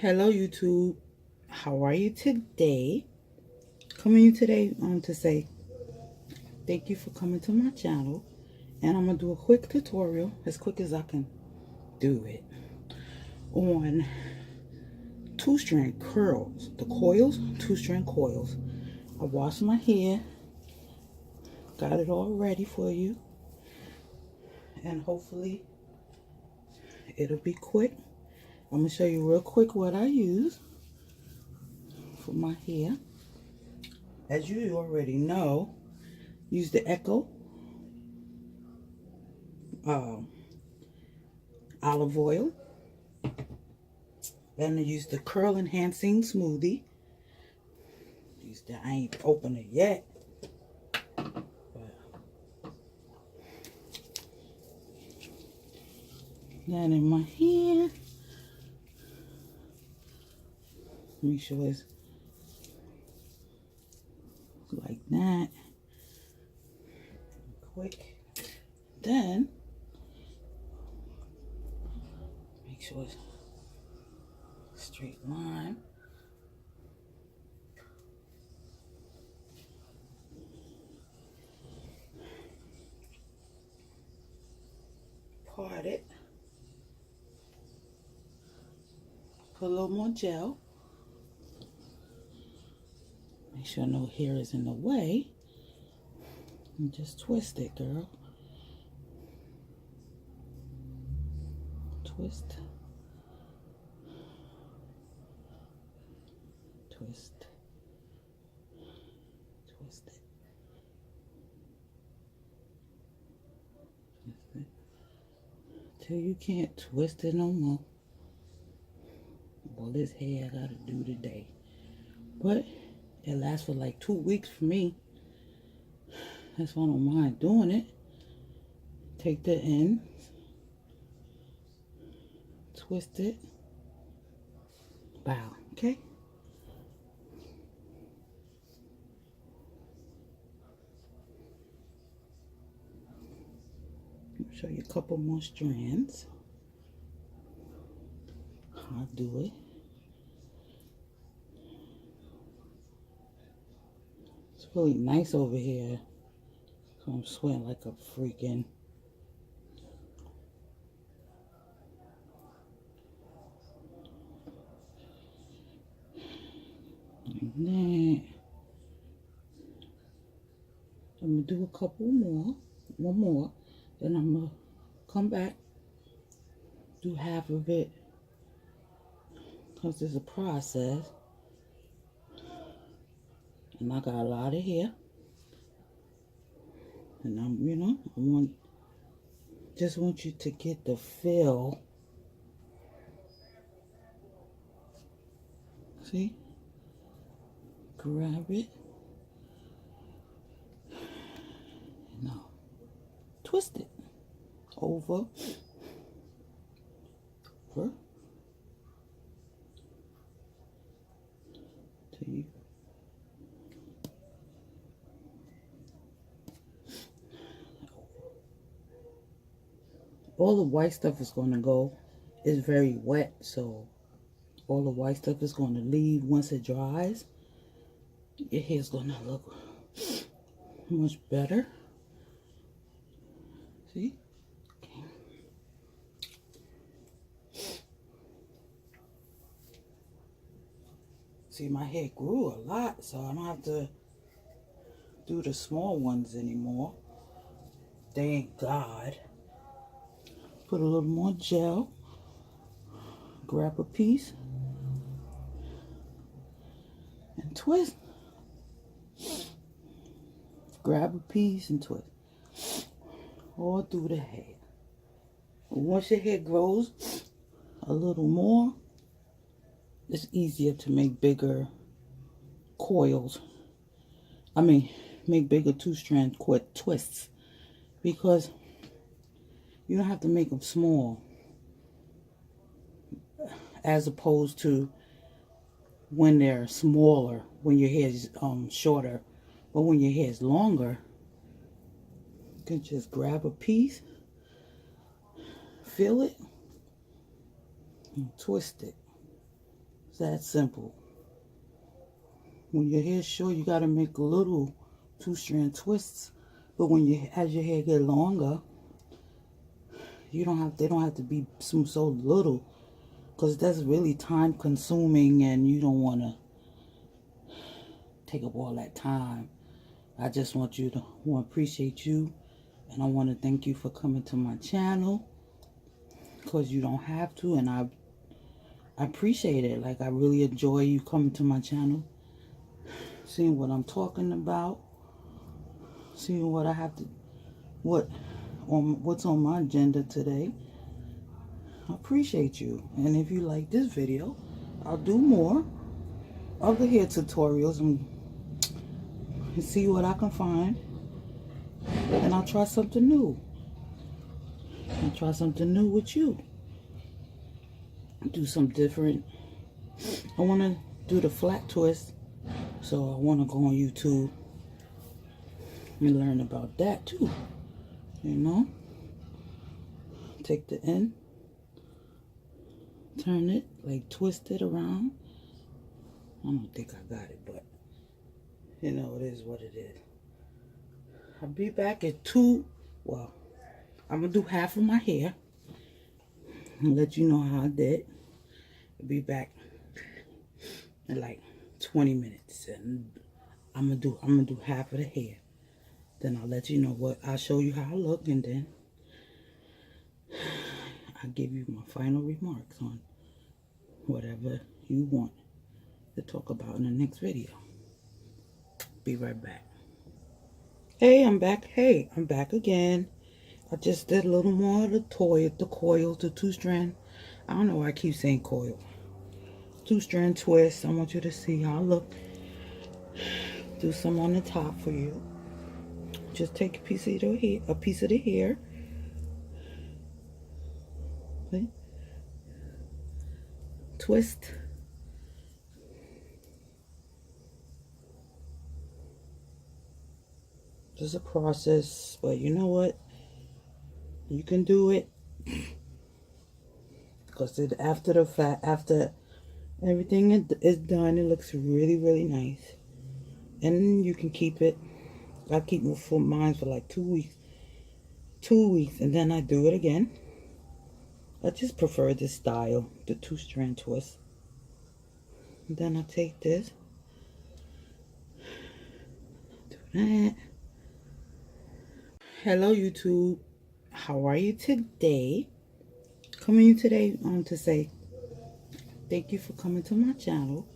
Hello YouTube, how are you today? Coming you today to say thank you for coming to my channel, and I'm gonna do a quick tutorial as quick as I can do it on two-strand curls, the coils, two-strand coils. I washed my hair, got it all ready for you, and hopefully it'll be quick. I'm gonna show you real quick what I use for my hair. As you already know, use the Echo olive oil, and I use the curl enhancing smoothie. I ain't opened it yet, but that in my hand. Make sure it's like that. Quick. Then make sure it's straight line. Part it. Put a little more gel. Make sure no hair is in the way. And just twist it, girl. Twist. Twist. Twist it. Twist it. Till you can't twist it no more. Well, this hair I gotta do today. But it lasts for like 2 weeks for me. That's why I don't mind doing it. Take the end, twist it, bow, okay? I'll show you a couple more strands. I'll do it. It's really nice over here. So I'm sweating like a freaking. Like that. I'm gonna do a couple more, one more, then I'm gonna come back, do half of it, because it's a process. And I got a lot of hair. And I just want you to get the feel. See? Grab it. Now, twist it. Over. Over. Till you. All the white stuff is going to go. It's very wet, so all the white stuff is going to leave once it dries. Your hair's going to look much better. See? Okay. See, my hair grew a lot, so I don't have to do the small ones anymore. Thank God. Put a little more gel. Grab a piece. And twist. Grab a piece and twist. All through the hair. Once your hair grows a little more, it's easier to make bigger coils. Make bigger two-strand twists. Because you don't have to make them small. As opposed to when they're smaller, when your hair is shorter. But when your hair is longer, you can just grab a piece, feel it, and twist it. It's that simple. When your hair's short, you gotta make little 2-strand twists. But as your hair get longer, they don't have to be so little, because that's really time consuming and you don't want to take up all that time. I just want to appreciate you, and I want to thank you for coming to my channel, because you don't have to, and I appreciate it. Like, I really enjoy you coming to my channel, seeing what I'm talking about, seeing what I have to, what's on my agenda today. I appreciate you. And if you like this video, I'll do more of the hair tutorials and see what I can find. And I'll try something new. I'll try something new with you. Do some different. I want to do the flat twist, so I want to go on YouTube and learn about that too. You know, take the end, turn it, like twist it around. I don't think I got it, but you know, it is what it is. I'll be back at 2. Well, I'm gonna do half of my hair and let you know how I did. I'll be back in like 20 minutes, and I'm gonna do half of the hair. Then I'll let you know I'll show you how I look, and then I'll give you my final remarks on whatever you want to talk about in the next video. Be right back. Hey, I'm back. Hey, I'm back again. I just did a little more of the coils, the 2-strand. I don't know why I keep saying coil. 2-strand twist. I want you to see how I look. Do some on the top for you. Just take a piece of the hair. Okay. Twist. There's a process, but you know what? You can do it, because after everything is done, it looks really, really nice, and you can keep it. I keep mine for like 2 weeks. 2 weeks, and then I do it again. I just prefer this style, the 2-strand twist. And then I take this, do that. Hello YouTube, how are you today? Coming today to say thank you for coming to my channel,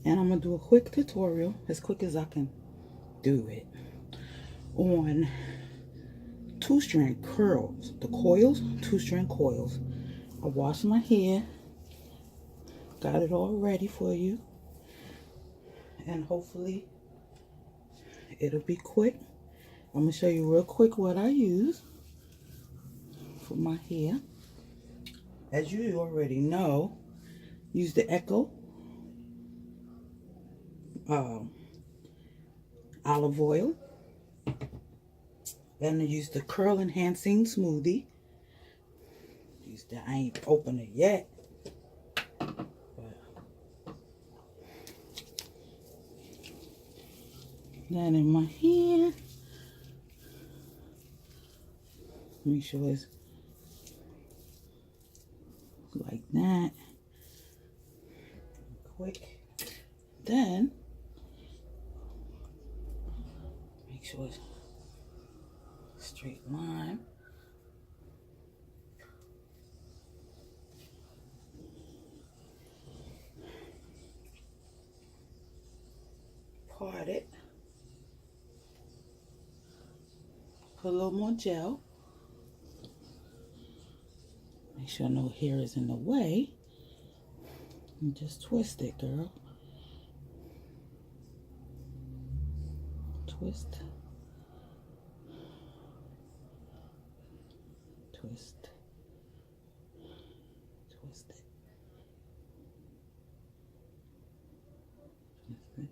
and I'm gonna do a quick tutorial, as quick as I can do it, on 2-strand curls, the coils, 2-strand coils. I washed my hair, got it all ready for you, and hopefully it'll be quick. I'm gonna show you real quick what I use for my hair. As you already know, use the Echo olive oil, and I use the curl enhancing smoothie. I ain't opened it yet, but that in my hair. Make sure it's like that. Quick. Then make sure it's straight line. Part it. Put a little more gel. Make sure no hair is in the way. And just twist it, girl. Twist. Twist. Twist it. Twist it.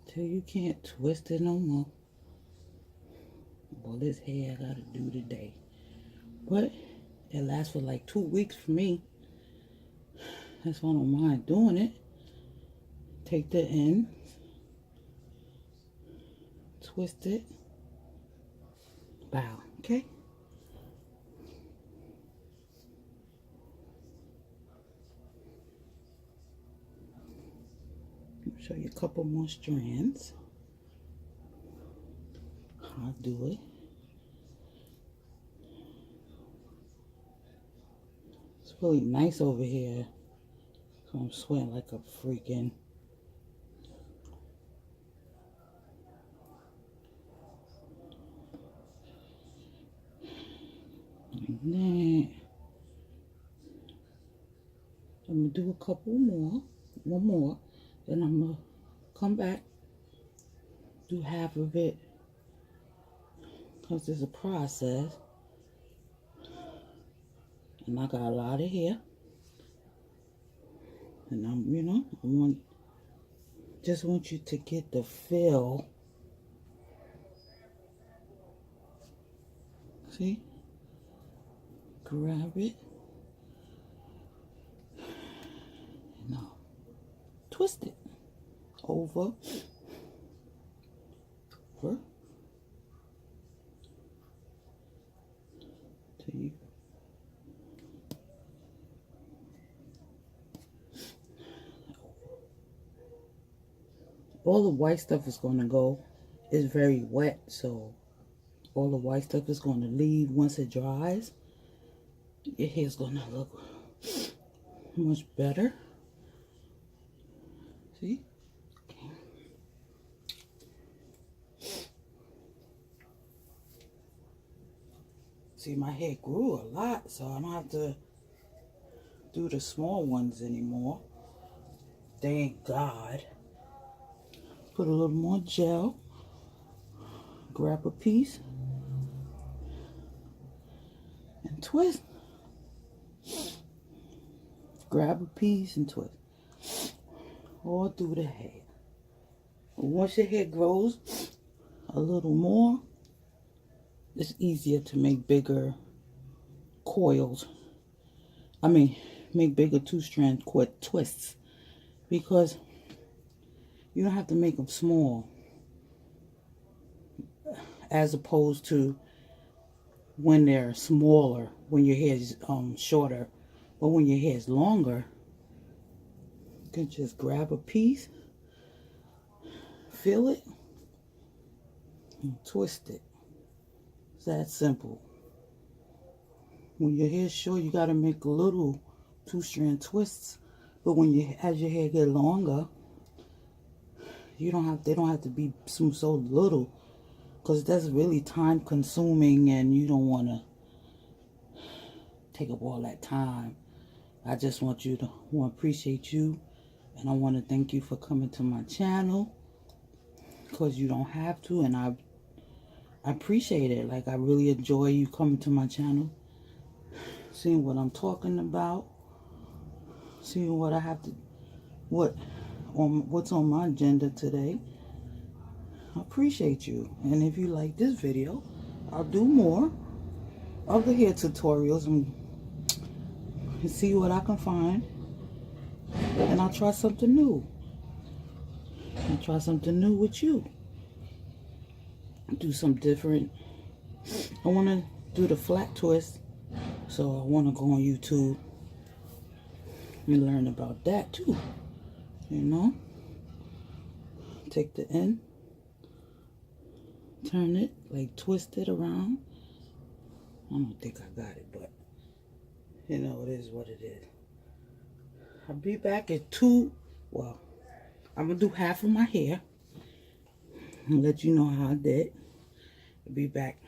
Till you can't twist it no more. Well, this hair I gotta do today. But it lasts for like 2 weeks for me. That's why I don't mind doing it. Take the end, twist it, bow, okay? I'll show you a couple more strands. I'll do it. It's really nice over here. So I'm sweating like a freaking. Like that. I'm gonna do a couple more, one more, then I'm gonna come back, do half of it, because it's a process, and I got a lot of hair, and I'm, you know, just want you to get the feel. See? Grab it. Now, twist it over, till you all the white stuff is going to go. It's very wet, so all the white stuff is going to leave. Once it dries, your hair's going to look much better. See? Okay. See, my hair grew a lot, so I don't have to do the small ones anymore. Thank God. Put a little more gel. Grab a piece. And twist. Grab a piece and twist. All through the hair. Once your hair grows a little more, it's easier to make bigger coils. I mean, make bigger two-strand twists, because you don't have to make them small, as opposed to when they're smaller, when your hair is shorter. But when your hair is longer, you can just grab a piece, feel it, and twist it. It's that simple. When your hair is short, you got to make a little two-strand twists. But as your hair get longer, they don't have to be so little, because that's really time consuming, and you don't want to take up all that time. I just want to appreciate you, and I want to thank you for coming to my channel, because you don't have to, and I appreciate it. Like, I really enjoy you coming to my channel, seeing what I'm talking about, seeing what I have to, what's on my agenda today. I appreciate you. And if you like this video, I'll do more of the hair tutorials and see what I can find. And I'll try something new. I'll try something new with you. Do some different. I want to do the flat twist, so I want to go on YouTube and learn about that too. You know, take the end, turn it, like twist it around. I don't think I got it, but you know, it is what it is. I'll be back at 2. Well, I'm gonna do half of my hair and let you know how I did. I'll be back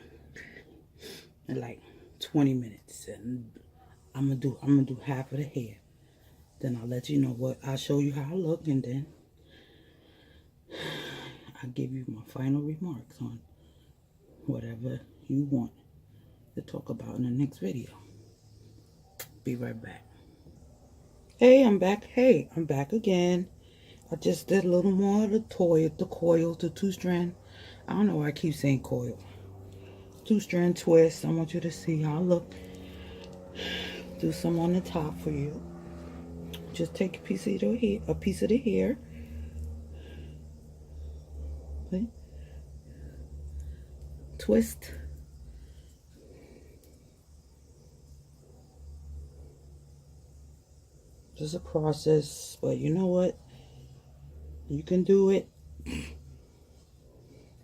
in like 20 minutes, and I'm gonna do half of the hair. Then I'll let you know I'll show you how I look, and then I'll give you my final remarks on whatever you want to talk about in the next video. Be right back. Hey, I'm back. Hey, I'm back again. I just did a little more of the coil, the two-strand. I don't know why I keep saying coil. Two-strand twist. I want you to see how I look. Do some on the top for you. Just take a piece of the hair, okay? Twist. This is a process, but you know what? You can do it.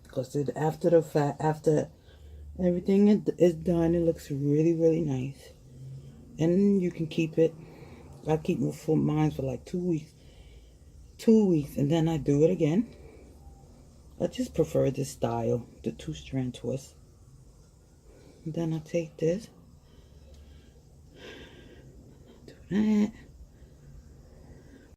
Because after the fact, after everything is done, it looks really, really nice. And you can keep it. I keep it for mine for like 2 weeks. 2 weeks, and then I do it again. I just prefer this style, the 2-strand twist. And then I take this, do that.